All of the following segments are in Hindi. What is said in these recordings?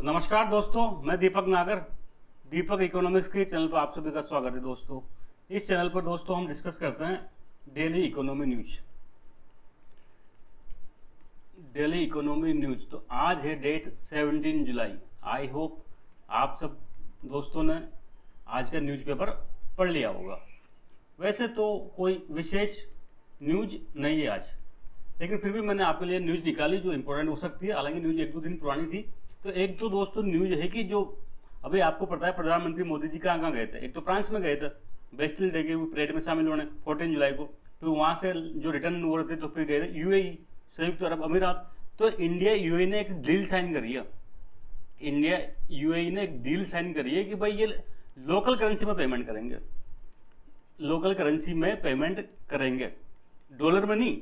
तो नमस्कार दोस्तों, मैं दीपक नागर। दीपक इकोनॉमिक्स के चैनल पर आप सभी का स्वागत है। दोस्तों, इस चैनल पर दोस्तों हम डिस्कस करते हैं daily economy news. Daily economy news तो आज है डेट 17 जुलाई। आई होप आप सब दोस्तों ने आज का न्यूज़पेपर पढ़ लिया होगा। वैसे तो कोई विशेष न्यूज नहीं है आज, लेकिन फिर भी मैंने आपके लिए न्यूज़ निकाली जो इम्पोर्टेंट हो सकती है। हालांकि न्यूज़ एक दो दिन पुरानी थी। तो एक तो दोस्तों न्यूज़ है कि जो अभी आपको पता है प्रधानमंत्री मोदी जी कहाँ कहाँ गए थे। एक तो फ्रांस में गए थे बेस्टिल डे के परेड में शामिल होने 14 जुलाई को। फिर वहाँ से जो रिटर्न हो रहे थे तो फिर गए थे यूएई, संयुक्त अरब अमीरात। तो इंडिया यूएई ने एक डील साइन करी है। इंडिया यूएई ने एक डील साइन करी है कि भाई ये लोकल करेंसी में पेमेंट करेंगे, लोकल करेंसी में पेमेंट करेंगे, डॉलर में नहीं।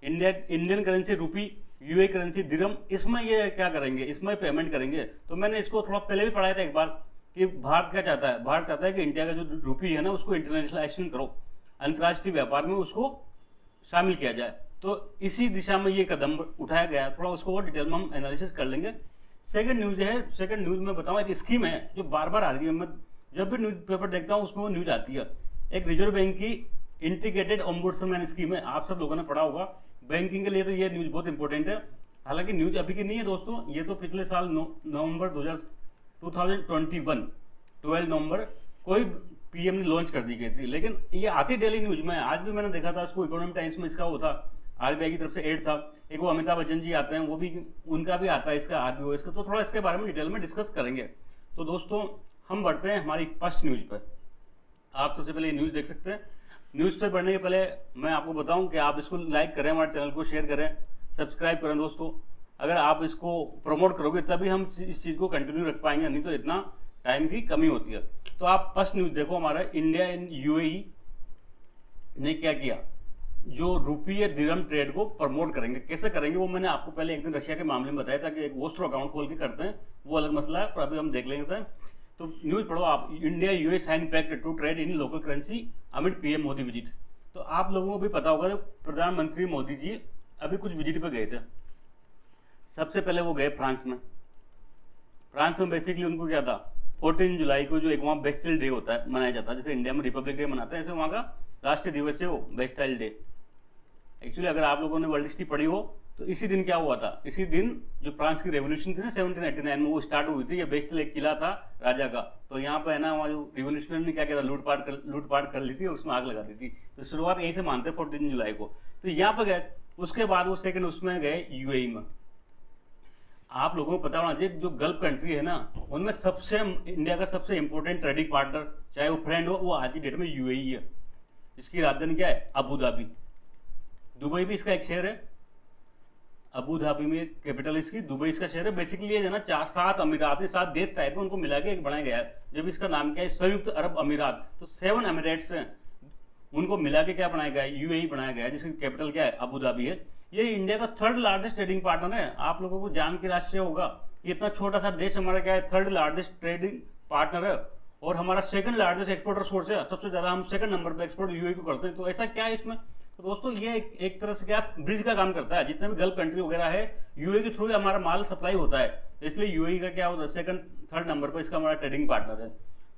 इंडियन करेंसी रूपी, यूए करेंसी दिरहम, इसमें ये क्या करेंगे, इसमें पेमेंट करेंगे। तो मैंने इसको थोड़ा पहले भी पढ़ाया था एक बार कि भारत क्या चाहता है। भारत चाहता है कि इंडिया का जो रूपी है ना उसको इंटरनेशनलाइजेशन करो, अंतर्राष्ट्रीय व्यापार में उसको शामिल किया जाए। तो इसी दिशा में ये कदम उठाया गया। थोड़ा उसको और डिटेल में हम एनालिसिस कर लेंगे। सेकंड न्यूज है, सेकंड न्यूज में बताऊँ एक स्कीम है जो बार बार आ रही है। मैं जब भी न्यूज पेपर देखता हूँ उसमें वो न्यूज आती है। एक रिजर्व बैंक की इंटीग्रेटेड ओम्बुड्समैन स्कीम है, आप सब लोगों ने पढ़ा होगा। बैंकिंग के लिए तो ये न्यूज बहुत इंपॉर्टेंट है। हालांकि न्यूज अभी की नहीं है दोस्तों, ये तो पिछले साल नवंबर 2021 12 नवंबर कोई पीएम ने लॉन्च कर दी गई थी। लेकिन ये आती डेली न्यूज में। आज भी मैंने देखा था इसको, इकोनॉमिक टाइम्स में इसका वो था, आरबीआई की तरफ से एड था। एक वो अमिताभ बच्चन जी आते हैं, वो भी उनका भी आता है इसका आरबीओ इसका। तो थोड़ा इसके बारे में डिटेल में डिस्कस करेंगे। तो दोस्तों हम बढ़ते हैं हमारी फर्स्ट न्यूज पर। आप सबसे पहले न्यूज देख सकते हैं। न्यूज़ पे बढ़ने के पहले मैं आपको बताऊं कि आप इसको लाइक करें, हमारे चैनल को शेयर करें, सब्सक्राइब करें। दोस्तों अगर आप इसको प्रमोट करोगे तभी हम इस चीज़ को कंटिन्यू रख पाएंगे, नहीं तो इतना टाइम की कमी होती है। तो आप फर्स्ट न्यूज़ देखो, हमारा इंडिया एंड यूएई ने क्या किया, जो रूपी दिरहम ट्रेड को प्रमोट करेंगे। कैसे करेंगे वो मैंने आपको पहले एक दिन रशिया के मामले में बताया था कि एक वोस्ट्रो अकाउंट खोल के करते हैं, वो अलग मसला है, पर अभी हम देख लेंगे। तो न्यूज पढ़ो आप, India UAE sign pact to trade in local currency amid PM Modi visit. तो आप लोगों को भी पता होगा प्रधानमंत्री मोदी जी अभी कुछ विजिट पे गए थे। सबसे पहले वो गए फ्रांस में। फ्रांस में बेसिकली उनको क्या था, 14 जुलाई को जो एक वहाँ बेस्टिल डे होता है, मनाया जाता है। जैसे इंडिया में रिपब्लिक डे मनाते हैं, ऐसे वहाँ का राष्ट्रीय दिवस है वो बेस्टाइल डे। एक्चुअली अगर आप लोगों ने वर्ल्ड हिस्ट्री पढ़ी हो तो इसी दिन क्या हुआ था, इसी दिन जो फ्रांस की रेवोल्यूशन थी ना 1789 में, वो स्टार्ट हुई थी। ये बेस्टिल एक किला था राजा का। तो यहाँ पे है ना, वहाँ जो रिवोल्यूशनरी ने क्या किया था, लूटपाट कर ली थी और उसमें आग लगा दी थी। तो शुरुआत यहीं से मानते हैं 14 जुलाई को। तो यहाँ पे गए, उसके बाद वो सेकंड उसमें गए यूएई में। आप लोगों को पता होना चाहिए जो गल्फ कंट्री है ना, उनमें सबसे इंडिया का सबसे इंपॉर्टेंट ट्रेडिंग पार्टनर, चाहे वो फ्रेंड हो, वो आज की डेट में यूएई है। इसकी राजधानी क्या है, अबू धाबी। दुबई भी इसका एक शहर है, अबू धाबी में कैपिटल इसकी, दुबई इसका शहर है। बेसिकली ये है ना 7 अमीरात, 7 देश टाइप है, उनको मिला के एक बनाया गया है। जब इसका नाम क्या है, संयुक्त अरब अमीरात। तो 7 एमिरेट्स हैं, उनको मिला के क्या बनाया गया है, यूएई बनाया गया है, जिसकी कैपिटल क्या है, अबू धाबी है। ये इंडिया का 3rd लार्जेस्ट ट्रेडिंग पार्टनर है। आप लोगों को जान के आश्चर्य होगा, इतना छोटा सा देश हमारा क्या है, 3rd लार्जेस्ट ट्रेडिंग पार्टनर है। और हमारा 2nd लार्जेस्ट एक्सपोर्टर सोर्स है, सबसे ज्यादा हम 2nd नंबर पर एक्सपोर्ट यूएई को करते हैं। तो ऐसा क्या है इसमें, तो दोस्तों ये एक तरह से क्या ब्रिज का काम करता है। जितने भी गल्फ कंट्री वगैरह है, यूएई के थ्रू हमारा माल सप्लाई होता है। इसलिए यूएई का क्या होता है, 2nd 3rd नंबर पर इसका हमारा ट्रेडिंग पार्टनर है।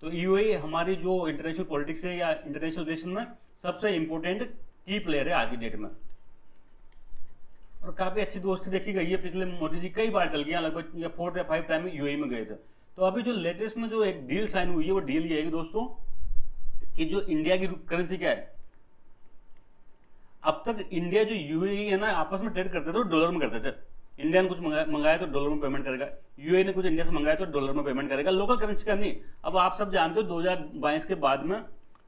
तो यूएई हमारी जो इंटरनेशनल पॉलिटिक्स है या इंटरनेशनल रिलेशन में सबसे इंपॉर्टेंट की प्लेयर है आज की डेट में। और काफी अच्छी दोस्ती देखी गई है। पिछले मोदी जी कई बार चल गया, लगभग 4 या 5 टाइम यूएई में गए थे। तो अभी जो लेटेस्ट में जो एक डील साइन हुई है, वो डील ये है कि दोस्तों कि जो इंडिया की करेंसी क्या है, अब तक इंडिया जो यूएई है ना आपस में ट्रेड करते थे, तो डॉलर में करते थे। इंडिया ने कुछ मंगाया तो डॉलर में पेमेंट करेगा, यूएई ने कुछ इंडिया से मंगाया तो डॉलर में पेमेंट करेगा, लोकल करेंसी का नहीं। अब आप सब जानते हो 2022 के बाद में,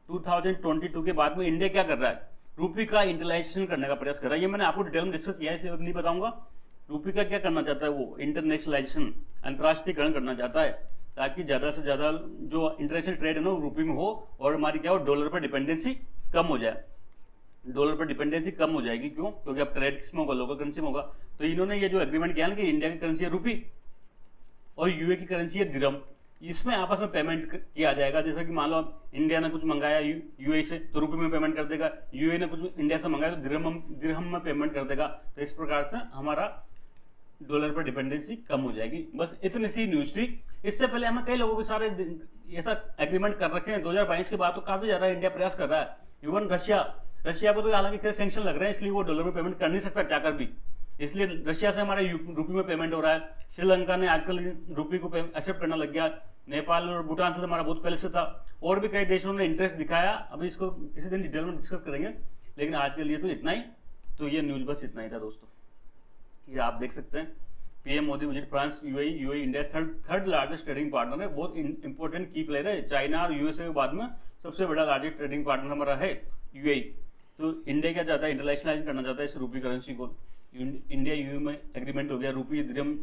2022 के बाद में इंडिया क्या कर रहा है, रूपी का इंटरनेशनलाइजेशन करने का प्रयास कर रहा है। ये मैंने आपको डिटेल में डिस्कस किया है, इसलिए नहीं बताऊंगा। रूपी का क्या करना चाहता है, वो इंटरनेशनलाइजेशन, अंतर्राष्ट्रीयकरण करना चाहता है, ताकि ज्यादा से ज्यादा जो इंटरनेशनल ट्रेड है ना रूपी में हो, और हमारी क्या हो, डॉलर पर डिपेंडेंसी कम हो जाए। डॉलर पर डिपेंडेंसी कम हो जाएगी। क्यों, क्योंकि अब ट्रेड किसमें होगा, लोकल करेंसी में होगा। तो इन्होंने ये जो एग्रीमेंट किया ना कि इंडिया की करेंसी है रूपी और यूए की करेंसी है दिरहम, इसमें आपस में पेमेंट किया जाएगा। जैसे कि मान लो इंडिया ने कुछ मंगाया यूए से तो रूपी में पेमेंट कर देगा, यूए ने कुछ इंडिया से मंगाया तो दिरहम में पेमेंट कर देगा। तो इस प्रकार से हमारा डॉलर पर डिपेंडेंसी कम हो जाएगी। बस इतनी सी न्यूज थी। इससे पहले हमें कई लोगों के सारे ऐसा एग्रीमेंट कर रखे हैं। 2022 के बाद तो काफी ज्यादा इंडिया प्रयास कर रहा है। इवन रशिया को तो हालांकि कई सैंक्शन लग रहे हैं, इसलिए वो डॉलर में पेमेंट कर नहीं सकता चाहकर भी, इसलिए रशिया से हमारे रुपये में पेमेंट हो रहा है। श्रीलंका ने आजकल रुपये को एक्सेप्ट करना लग गया। नेपाल और भूटान से तो हमारा बहुत पहले से था। और भी कई देशों ने इंटरेस्ट दिखाया। अभी इसको किसी दिन डिटेल में डिस्कस करेंगे, लेकिन आज के लिए तो इतना ही। तो ये न्यूज बस इतना ही था दोस्तों। ये आप देख सकते हैं, PM Modi visit France, UAE India third largest trading partner है। बहुत इंपॉर्टेंट की प्लेयर है। चाइना और यूएसए के बाद में सबसे बड़ा लार्जेस्ट ट्रेडिंग पार्टनर हमारा है यूएई। तो इंडिया क्या चाहता है, इंटरनेशनलाइज करना चाहता है इस रूपी करेंसी को। इंडिया यूएई में एग्रीमेंट हो गया, रूपी दिरहम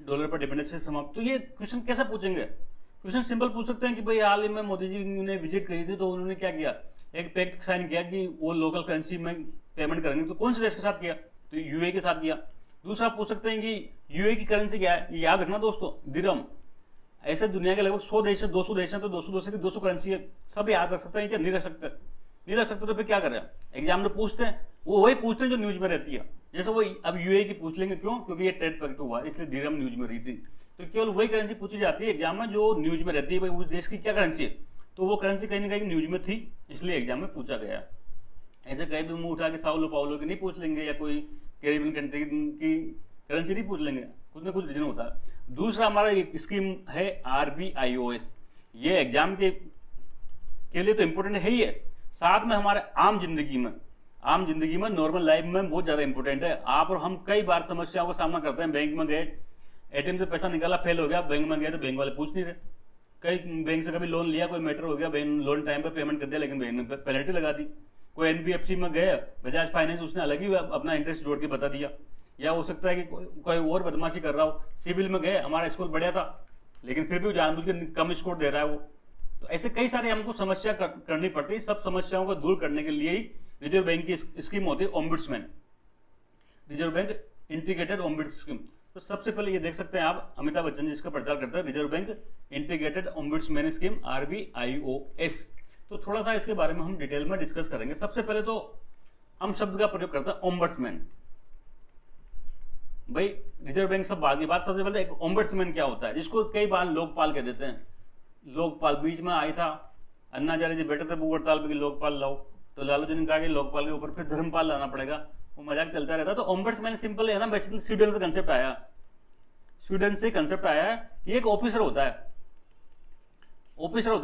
डॉलर पर डिपेंडेंसी समाप्त। तो ये क्वेश्चन कैसे पूछेंगे? क्वेश्चन सिंपल पूछ सकते हैं कि भाई हाल ही में मोदी जी ने विजिट करी थी, तो उन्होंने क्या किया, एक पैक्ट साइन किया कि वो लोकल करेंसी में पेमेंट करेंगे। तो कौन से देश के साथ किया? तो यूएई के साथ किया। दूसरा पूछ सकते हैं कि यूएई की करेंसी क्या है? याद रखना दोस्तों, दिरहम। ऐसे दुनिया के लगभग 100 देश है, 200 देश है, तो 200 की 200 करेंसी है। सब याद रख सकते हैं क्या? नहीं रख सकते। नहीं रख सकते तो फिर क्या करें? एग्जाम में पूछते हैं, वो वही पूछते हैं जो न्यूज में रहती है। जैसे वो अब यूएई की पूछ लेंगे, क्यों? क्योंकि ये ट्रेड पैक्ट हुआ, इसलिए दिरहम न्यूज में रही थी। तो केवल वही करेंसी पूछी जाती है एग्जाम में जो न्यूज में रहती है, भाई उस देश की क्या करेंसी है। तो वो करेंसी कहीं ना कहीं न्यूज में थी, इसलिए एग्जाम में पूछा गया। ऐसे कहीं भी मुंह उठा के साउलो पाउलो की नहीं पूछ लेंगे, या कोई कैरेबियन कंट्री की करेंसी नहीं पूछ लेंगे, कुछ ना कुछ रीजन होता है। दूसरा हमारा एक स्कीम है RBIOS। ये एग्जाम के लिए तो इंपॉर्टेंट है ही है, साथ में हमारे आम जिंदगी में नॉर्मल लाइफ में बहुत ज्यादा इंपॉर्टेंट है। आप और हम कई बार समस्याओं का सामना करते हैं। बैंक में गए, एटीएम से पैसा निकाला, फेल हो गया, बैंक में गए तो बैंक वाले पूछ नहीं रहे। कई बैंक से कभी लोन लिया, कोई मैटर हो गया, बैंक लोन टाइम पे पेमेंट कर दिया, लेकिन बैंक ने पेनल्टी लगा दी। कोई NBFC में गए, बजाज फाइनेंस, उसने अलग ही अपना इंटरेस्ट जोड़ के बता दिया। या हो सकता है कि कोई और बदमाशी कर रहा हो, सिविल में गए, हमारा स्कोर बढ़िया था, लेकिन फिर भी जानबूझ के कम स्कोर दे रहा है वो। तो ऐसे कई सारे हमको समस्या करनी पड़ती है। सब समस्याओं को दूर करने के लिए ही रिजर्व बैंक की स्कीम होती है ombudsman, reserve bank integrated ombuds scheme. तो सबसे पहले ये देख सकते हैं आप, अमिताभ बच्चन जी इसका प्रचार करते हैं, reserve bank integrated ombudsman scheme RBIOS। तो थोड़ा सा इसके बारे में हम डिटेल में डिस्कस करेंगे। सबसे पहले तो हम शब्द का प्रयोग करते हैं ओम्बुड्समैन। भाई रिजर्व बैंक सब बाद की बात, सबसे पहले एक ओम्बुड्समैन क्या होता है, जिसको कई बार लोकपाल कह देते हैं। लोकपाल बीच में आई था, अन्ना हजारे जी बैठे थे भूख हड़ताल पे कि लोकपाल लाओ, तो लालू जी ने कहा कि लोकपाल के ऊपर फिर धर्मपाल लाना पड़ेगा, वो मजाक चलता रहता। तो ओम्बुड्समैन सिंपल है ना, बेसिकली स्वीडन से कंसेप्ट आया है। ये एक ऑफिसर होता है।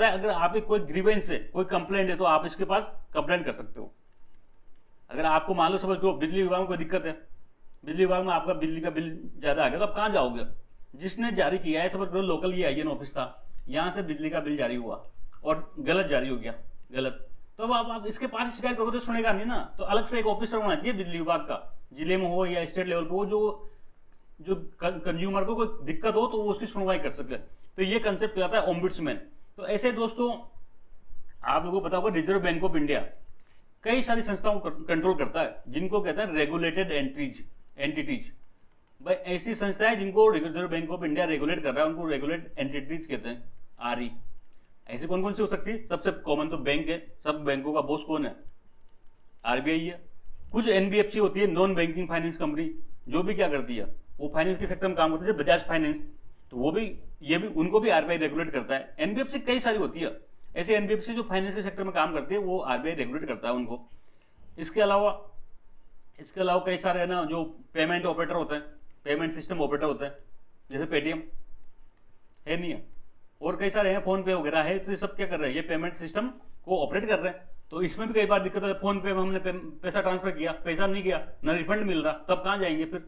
अगर आपकी कोई ग्रीवेंस है, कोई कंप्लेंट है, तो आप इसके पास कंप्लेंट कर सकते हो। अगर आपको मान लो समझ लो बिजली विभाग में कोई दिक्कत है, बिजली विभाग में आपका बिजली का बिल ज्यादा आ गया, तो आप कहां जाओगे? जिसने जारी किया है, समझ लो लोकल ये IN ऑफिस था, यहां से बिजली का बिल जारी हुआ और गलत जारी हो गया, तो अब आप इसके पास शिकायत करोगे तो सुनेगा नहीं ना। तो अलग से एक ऑफिसर होना चाहिए बिजली विभाग का, जिले में हो या स्टेट लेवल पे हो, जो कंज्यूमर को कोई दिक्कत हो तो वो उसकी सुनवाई कर सके। तो ये कंसेप्ट कहलाता है ओम्बुड्समैन। तो ऐसे दोस्तों आप लोगों को पता होगा, रिजर्व बैंक ऑफ इंडिया कई सारी संस्थाओं को कंट्रोल करता है, जिनको कहते हैं रेगुलेटेड एंटिटीज। भाई ऐसी संस्थाएं जिनको reserve bank of India regulate कर रहा है, उनको रेगुलेट एंटिटीज कहते हैं, RE। ऐसी कौन कौन सी हो सकती है? सबसे कॉमन तो बैंक है। सब बैंकों का बॉस कौन है? RBI है। कुछ NBFC होती है, नॉन बैंकिंग फाइनेंस कंपनी, जो भी क्या करती है, वो फाइनेंस के सेक्टर में काम करती है, बजाज फाइनेंस, तो वो भी उनको भी RBI रेगुलेट करता है। NBFC कई सारी होती है, ऐसे NBFC जो फाइनेंस के सेक्टर में काम करती है, वो RBI रेगुलेट करता है उनको। इसके अलावा कई सारे है ना, जो पेमेंट ऑपरेटर होते हैं, पेमेंट सिस्टम ऑपरेटर होते हैं, जैसे पेटीएम है, नहीं है, और कई सारे हैं, फोन पे वगैरह है। तो ये सब क्या कर रहे हैं? ये पेमेंट सिस्टम को ऑपरेट कर रहे हैं। तो इसमें भी कई बार दिक्कत है, फोन पे में हमने पैसा ट्रांसफर किया, पैसा नहीं गया, ना रिफंड मिल रहा, तब कहां जाएंगे फिर?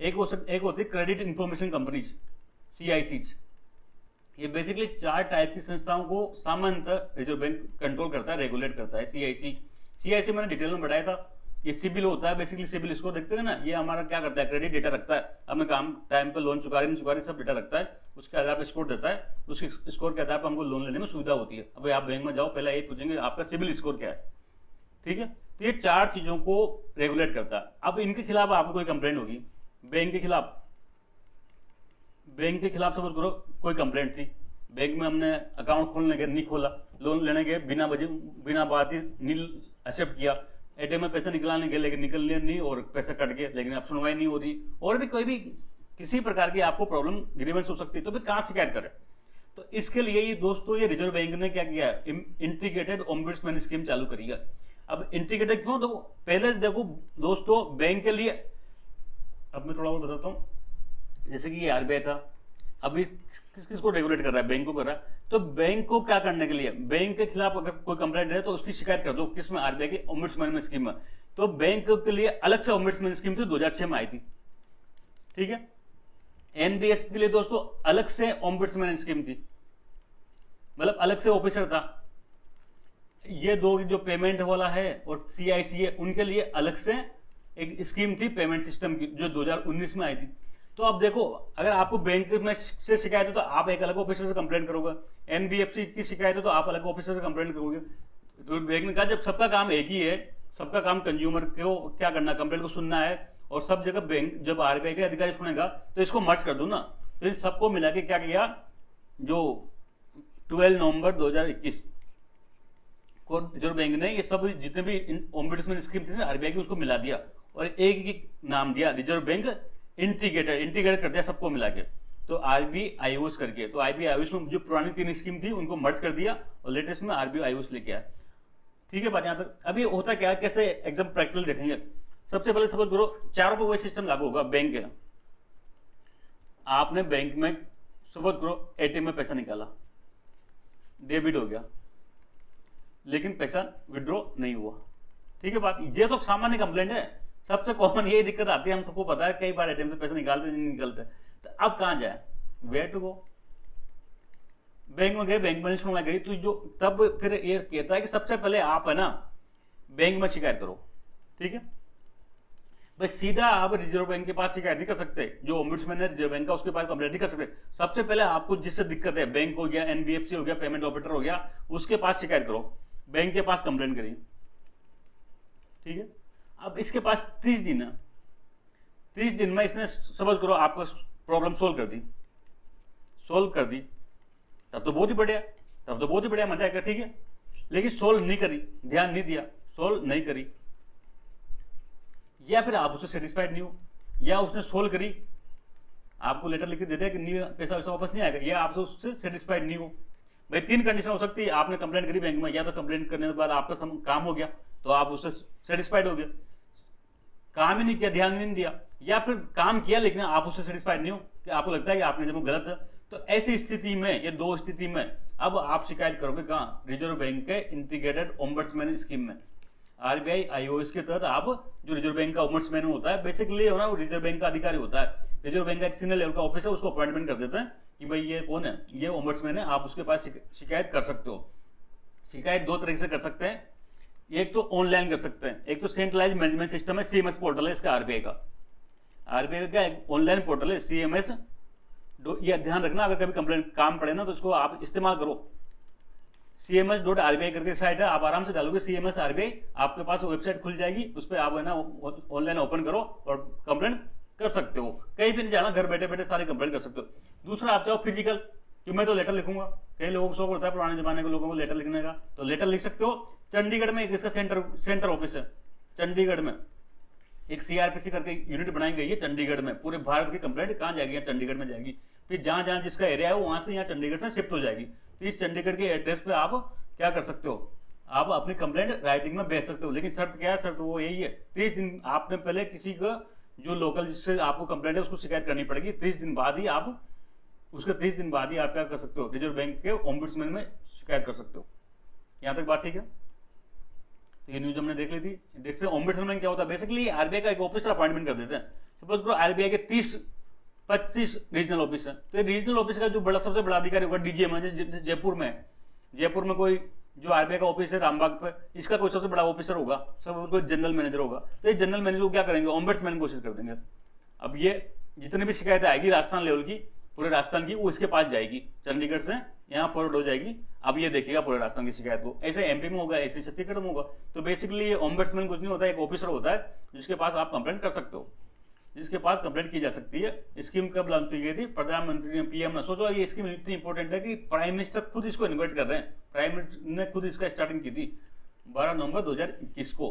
एक होती है क्रेडिट इंफॉर्मेशन कंपनीज, CICs। ये बेसिकली 4 टाइप की संस्थाओं को सामान्यतः रिजर्व बैंक कंट्रोल करता है, रेगुलेट करता है। CIC मैंने डिटेल में बढ़ाया था। ये सिबिल होता है, बेसिकली सिबिल स्कोर देखते हैं ना, ये हमारा क्या करता है, क्रेडिट डेटा रखता है, अपने काम टाइम पे लोन चुका रही सब डेटा रखता है, उसके आधार पर स्कोर देता है। उसके स्कोर के आधार पर हमको लोन लेने में सुविधा होती है। अब आप बैंक में जाओ, पहले ये पूछेंगे आपका सिबिल स्कोर क्या है, ठीक है। तो ये 4 चीजों को रेगुलेट करता है। अब इनके खिलाफ आपको कोई कंप्लेंट होगी, बैंक के खिलाफ समझ करो कोई कंप्लेंट थी, बैंक में हमने अकाउंट खोलने के नहीं खोला, लोन लेने के बिना बात ही नील एक्सेप्ट किया, एटीएम में पैसा निकलाने गए लेकिन निकल लिया नहीं और पैसा कट गया, लेकिन अब सुनवाई नहीं हो रही, और भी कोई भी किसी प्रकार की आपको प्रॉब्लम ग्रीवेंस हो सकती है, तो फिर कहाँ शिकायत करें। तो इसके लिए ये दोस्तों ये रिजर्व बैंक ने क्या किया, इंटीग्रेटेड ओम्बुड्समैन स्कीम चालू करी है। अब इंटीग्रेटेड क्यों, तो पहले देखो दोस्तों बैंक के लिए, अब मैं थोड़ा और बताता हूँ, जैसे कि ये आरबीआई था, अभी किसको रेगुलेट कर रहा है, बैंक को कर रहा है। तो बैंक को क्या करने के लिए, बैंक के खिलाफ अगर कोई कंप्लेंट है तो उसकी शिकायत कर दो, किसमें, आरबीआई की ओम्बुड्समैन स्कीम में। तो बैंक के लिए अलग से ओम्बुड्समैन स्कीम थी, 2006 में आई थी, ठीक है। एनबीएस के लिए दोस्तों अलग से ओम्बुड्समैन स्कीम थी, मतलब अलग से ऑफिसर था। ये दो जो पेमेंट वाला है और सीआईसीए, उनके लिए अलग से एक स्कीम थी पेमेंट सिस्टम की, जो 2019 में आई थी। तो अब देखो, अगर आपको बैंक में से शिकायत है तो आप एक अलग ऑफिसर से कंप्लेंट करोगे, एनबीएफसी की शिकायत है तो आप अलग ऑफिसर से कंप्लेंट करोगे। तो बैंक ने कहा जब सबका काम एक ही है, सबका काम कंज्यूमर को क्या करना, कंप्लेंट को सुनना है, और सब जगह बैंक जब आरबीआई के अधिकारी सुनेगा तो इसको मर्ज कर दो ना। तो इन सबको मिला के क्या किया, जो 12 नवंबर 2021 को रिजर्व बैंक ने ये सब जितने भी ओम्बुड्समैन स्कीम थी आरबीआई की, उसको मिला दिया और एक ही नाम दिया, रिजर्व बैंक इंटीग्रेट कर दिया सबको मिला के। तो आरबीआईओएस करके, तो आरबीआईओएस में जो पुरानी 3 स्कीम थी उनको मर्ज कर दिया और लेटेस्ट में आरबीआईओएस लेके आया। ठीक है बात यहां तक। अभी होता क्या है, कैसे एग्जाम प्रैक्टिकल देखेंगे। सबसे पहले सपोज करो चारों पर वही सिस्टम लागू होगा बैंक के। आपने बैंक में सपोज करो एटीएम में पैसा निकाला, डेबिट हो गया, लेकिन पैसा विड्रॉ नहीं हुआ, ठीक है बात। ये तो सामान्य कंप्लेंट है, सबसे कॉमन यही दिक्कत आती है, हम सबको पता है, कई बार एटीएम से पैसा निकालते नहीं निकलते। तो अब कहां जाए, वेयर टू गो, बैंक में गए, बैंक में सुनवाई गई, तो जो तब फिर ये कहता है कि सबसे पहले आप है ना बैंक में शिकायत करो, ठीक है। बस सीधा आप रिजर्व बैंक के पास शिकायत नहीं कर सकते, जो ओम्बुड्समैन है रिजर्व बैंक का उसके पास कंप्लेंट नहीं कर सकते। सबसे पहले आपको जिससे दिक्कत है, बैंक हो गया, एनबीएफसी हो गया, पेमेंट ऑपरेटर हो गया, उसके पास शिकायत करो, बैंक के पास कंप्लेंट करिए, ठीक है। अब इसके पास 30 दिन है, 30 दिन में इसने समझ करो आपको प्रॉब्लम सोल्व कर दी, तब तो बहुत ही बढ़िया, मजा आएगा, ठीक है। लेकिन सोल्व नहीं करी, ध्यान नहीं दिया, सोल्व नहीं करी, या फिर आप उससे सेटिस्फाइड नहीं हो, या उसने सोल्व करी, आपको लेटर लिख के देते हैं कि नहीं पैसा वैसा वापस नहीं आएगा, या आप उससे सेटिस्फाइड नहीं हो। भाई 3 कंडीशन हो सकती है, आपने कंप्लेंट करी बैंक में, या तो कंप्लेंट करने के बाद आपका काम हो गया तो आप उससे सेटिस्फाइड हो गए, काम ही नहीं किया, ध्यान नहीं दिया, या फिर काम किया लेकिन आप उससे सेटिस्फाइड नहीं हो, कि आपको लगता है कि आपने जब गलत है। तो ऐसी स्थिति में, ये 2 स्थिति में अब आप शिकायत करोगे कहाँ, रिजर्व बैंक के इंटीग्रेटेड ओम्बुड्समैन स्कीम में। आरबीआई आईओएस के तहत आप, जो रिजर्व बैंक का ओम्बुड्समैन होता है बेसिकली वो रिजर्व बैंक का अधिकारी होता है, रिजर्व बैंक का एक सीनियर लेवल का ऑफिसर, उसको अपॉइंटमेंट कर देते हैं कि भाई ये कौन है, ये ओम्बुड्समैन है, आप उसके पास शिकायत कर सकते हो। शिकायत 2 तरीके से कर सकते हैं, एक तो ऑनलाइन कर सकते हैं, एक तो सेंट्रलाइज मैनेजमेंट सिस्टम है, सीएमएस पोर्टल है इसका आरबीआई का ऑनलाइन पोर्टल है सीएमएस। ये ध्यान रखना, अगर कभी कंप्लेंट काम पड़े ना तो इसको आप इस्तेमाल करो। cms.rbi करके साइट है, आप आराम से डालोगे CMS RBI, आपके पास वेबसाइट खुल जाएगी, उस पर आप है ना ऑनलाइन ओपन करो और कंप्लेंट कर सकते हो, कहीं भी नहीं जाना, घर बैठे बैठे सारे कंप्लेंट कर सकते हो। दूसरा आप चाहो फिजिकल, कि मैं तो लेटर लिखूंगा, कई लोगों को शौक होता है पुराने जमाने के लोगों को लेटर लिखने का, तो लेटर लिख सकते हो। चंडीगढ़ में इसका सेंटर ऑफिस है, चंडीगढ़ में एक CRPC करके यूनिट बनाई गई है चंडीगढ़ में। पूरे भारत की कंप्लेंट कहाँ जाएगी, चंडीगढ़ में जाएगी, फिर जहां जहां जिसका एरिया है वहां से यहाँ चंडीगढ़ से शिफ्ट हो जाएगी। तो इस चंडीगढ़ के एड्रेस पे आप क्या कर सकते हो, आप अपनी कंप्लेंट राइटिंग में भेज सकते हो। लेकिन शर्त क्या है, शर्त वो यही है 30 दिन आपने पहले किसी का जो लोकल जिससे आपको कंप्लेंट है उसको शिकायत करनी पड़ेगी। 30 दिन बाद ही आप उसके 30 दिन बाद ही आप क्या कर सकते हो, रिजर्व बैंक के ओम्बुड्समैन में शिकायत कर सकते हो। यहाँ तक बात ठीक है। तो ये न्यूज हमने देख ली थी। देखते हैं ओम्बुड्समैन क्या होता है। बेसिकली आरबीआई का एक ऑफिसर अपॉइंटमेंट कर देते हैं। सपोज करो आरबीआई के 30-25 रीजनल ऑफिस है, तो रीजनल ऑफिस का जो बड़ा सबसे बड़ा अधिकारी होगा डीजीएम है, जैसे जयपुर में कोई जो आरबीआई का ऑफिस है रामबाग पे, इसका कोई सबसे बड़ा ऑफिसर होगा, सब कोई जनरल मैनेजर होगा। तो ये जनरल मैनेजर को क्या करेंगे, ओम्बुड्समैन कोशिश कर देंगे। अब ये जितनी भी शिकायतें आएगी राजस्थान लेवल की, पूरे राजस्थान की, वो इसके पास जाएगी, चंडीगढ़ से यहाँ फॉरवर्ड हो जाएगी। अब ये देखिएगा पूरे राजस्थान की शिकायत को, ऐसे एमपी में होगा, ऐसे छत्तीसगढ़ में होगा। तो बेसिकली ये ओम्बुड्समैन कुछ नहीं होता, एक ऑफिसर होता है जिसके पास आप कंप्लेंट कर सकते हो, जिसके पास कंप्लेंट की जा सकती है। स्कीम कब लॉन्च की गई थी, प्रधानमंत्री ने पीएम ने, सोचो ये स्कीम इतनी इंपॉर्टेंट है कि प्राइम मिनिस्टर खुद इसको इन्वाइट कर रहे हैं। प्राइम मिनिस्टर ने खुद इसका स्टार्टिंग की थी 12 नवंबर 2021 को।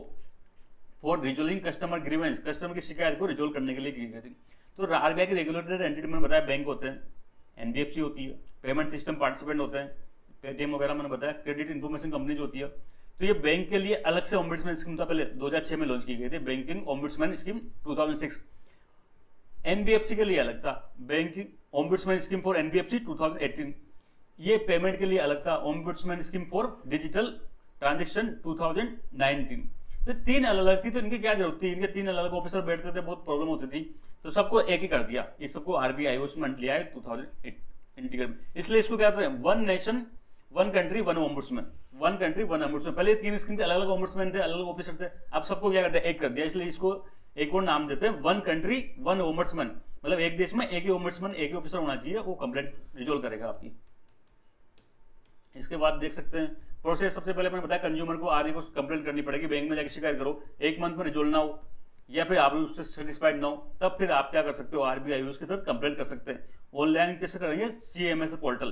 For resolving customer grievance, customer की शिकायत को रिजोल्व करने के लिए की गई थी। तो आरबीआई की रेगुलेटेड एंटिटी मैंने बताया बैंक होते हैं, एनबीएफसी होती है, पेमेंट सिस्टम पार्टिसिपेंट होते हैं, पेटीएम वगैरह मैंने बताया, क्रेडिट इन्फॉर्मेशन कंपनी जो होती है। तो ये बैंक के लिए अलग से ओम्बुड्समैन स्कीम था, पहले 2006 में लॉन्च की गई थी बैंकिंग ओम्बुड्समैन स्कीम 2006। एनबीएफसी के लिए अलग था banking ombudsman scheme for NBFC 2018। ये पेमेंट के लिए अलग था ombudsman scheme for digital transaction 2019। तो तीन अलग अलग थी, तो इनकी क्या जरूरत थी, इनके तीन अलग अलग ऑफिसर बैठते थे, बहुत प्रॉब्लम होती थी, तो सबको एक ही कर दिया, इस सबको आरबीआई उसमें लिया है 2008 इसलिए इसको क्या कहते हैं, one nation one country one ombudsman, one country one ombudsman. पहले तीन स्कीम के अलग अलग ओम्बुड्समैन थे, अलग अलग ऑफिसर थे, अब सबको क्या करते हैं, एक कर दिया, इसलिए इसको एक और नाम देते हैं वन कंट्री वन ओम्बुड्समैन। मतलब एक देश में एक ही ओम्बुड्समैन, एक ही ऑफिसर होना चाहिए, वो कंप्लेंट रिजोल्व करेगा आपकी। इसके बाद देख सकते हैं प्रोसेस, सबसे पहले मैंने बताया कंज्यूमर को आरबीआई को कंप्लेंट करनी पड़ेगी, बैंक में जाकर शिकायत करो, एक मंथ में रिजोल्व ना हो या फिर आप उससे सेटिस्फाइड ना हो, तब फिर आप क्या कर सकते हो, आरबीआई उसके तहत कंप्लेंट कर सकते हैं। ऑनलाइन कैसे करेंगे, CMS portal,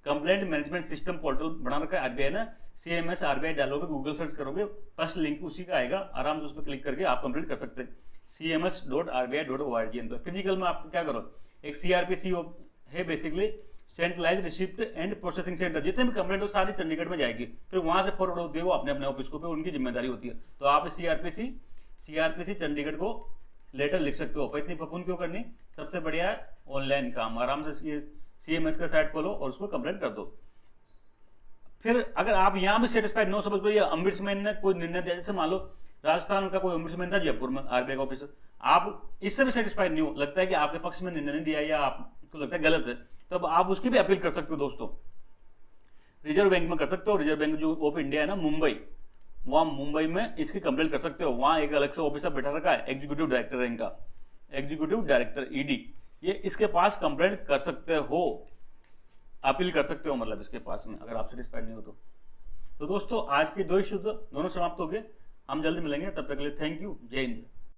complaint management system portal बना रखा है आरबीआई ने, सीएमएस आरबीआई डालोगे, गूगल सर्च करोगे, फर्स्ट लिंक उसी का आएगा, आराम से उस पर क्लिक करके आप कंप्लेंट कर सकते हैं, cms.rbi.org। फिजिकल में आप क्या करो, एक सीआरपीसी है basically centralize receipt and processing centre, जितने भी कंप्लेंट हो सारी चंडीगढ़ में जाएगी, फिर वहां से फॉरवर्ड होती है वो अपने अपने ऑफिस को, पे उनकी जिम्मेदारी होती है। तो आप सीआरपीसी चंडीगढ़ को लेटर लिख सकते हो, इतनी फपून क्यों करनी, सबसे बढ़िया है ऑनलाइन काम, आराम से ये सीएमएस का साइट खोलो और उसको कंप्लेंट कर दो। फिर अगर आप यहाँ भी सेटिस्फाइड न हो, समझ लो ओम्बुड्समैन ने कोई निर्णय दिया, जैसे मान लो राजस्थान का कोई ओम्बुड्समैन था जयपुर में आरबीआई का ऑफिसर, आप इससे भी सेटिस्फाइड नहीं हो, लगता है कि आपके पक्ष में निर्णय नहीं दिया या आपको लगता है गलत है, तब आप उसकी भी अपील कर सकते हो दोस्तों, रिजर्व बैंक में कर सकते हो। रिजर्व बैंक जो ऑफ इंडिया है ना मुंबई, वहां मुंबई में इसकी कंप्लेंट कर सकते हो, वहां एक अलग से ऑफिसर बैठा रखा है, एग्जीक्यूटिव डायरेक्टर है इनका, एग्जीक्यूटिव डायरेक्टर ईडी, ये इसके पास कंप्लेंट कर सकते हो, अपील कर सकते हो, मतलब इसके पास में, अगर आप सेटिस्फाइड नहीं हो तो दोस्तों आज के दो इश्यूज दोनों समाप्त हो गए, हम जल्दी मिलेंगे, तब तक के लिए थैंक यू, जय हिंद।